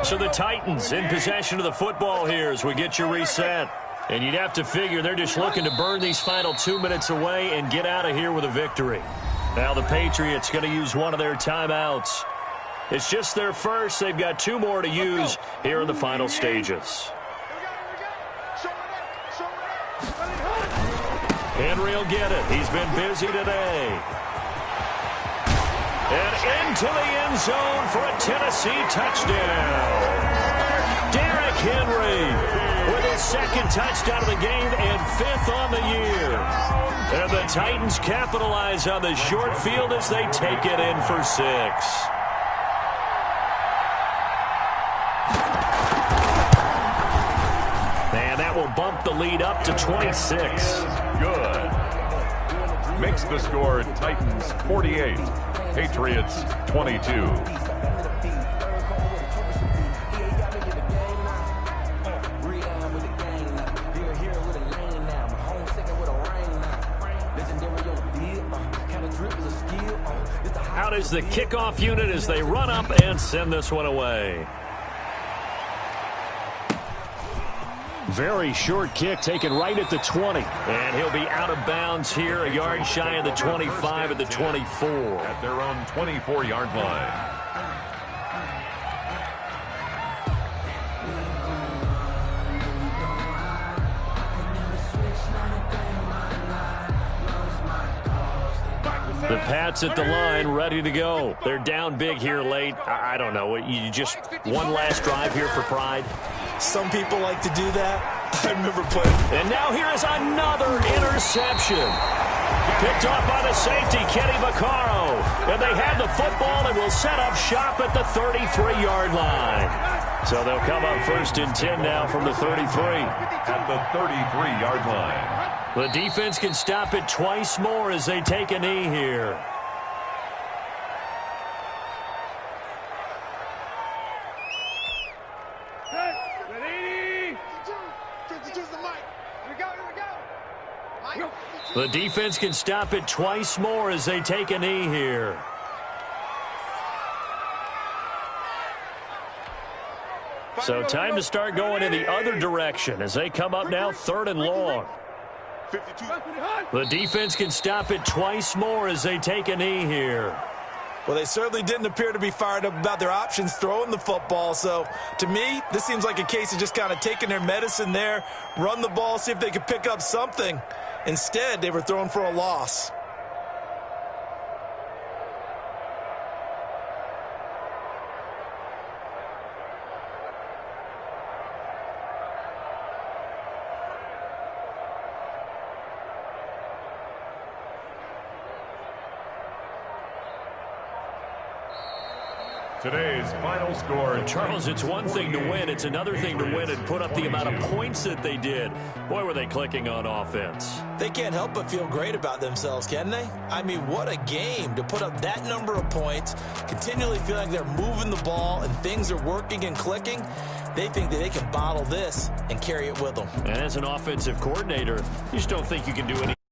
So the Titans in possession of the football here as we get you reset. And you'd have to figure they're just looking to burn these final 2 minutes away and get out of here with a victory. Now the Patriots going to use one of their timeouts. It's just their first. They've got 2 more to use here in the final stages. Henry will get it. He's been busy today. And into the end zone for a Tennessee touchdown. Derrick Henry with his 2nd touchdown of the game and 5th on the year. And the Titans capitalize on the short field as they take it in for 6. And that will bump the lead up to 26. Good. Makes the score Titans 48, Patriots 22. Out is the kickoff unit as they run up and send this one away. Very short kick taken right at the 20. And he'll be out of bounds here, a yard shy of the 25 at the 24. At their own 24-yard line. The Pats at the line, ready to go. They're down big here late. I don't know. You just one last drive here for pride. Some people like to do that. I remember playing. And now here is another interception. Picked off by the safety, Kenny Vaccaro. And they have the football and will set up shop at the 33-yard line. So they'll come up 1st and 10 now from the 33. At the 33-yard line. The defense can stop it twice more as they take a knee here. The defense can stop it twice more as they take a knee here. So time to start going in the other direction as they come up now 3rd and long. The defense can stop it twice more as they take a knee here. Well, they certainly didn't appear to be fired up about their options throwing the football. So, to me, this seems like a case of just kind of taking their medicine there, run the ball, see if they could pick up something. Instead, they were throwing for a loss. Today's final score. Charles, it's one thing to win. It's another thing to win and put up the amount of points that they did. Boy, were they clicking on offense. They can't help but feel great about themselves, can they? I mean, what a game to put up that number of points, continually feel like they're moving the ball and things are working and clicking. They think that they can bottle this and carry it with them. And as an offensive coordinator, you just don't think you can do anything.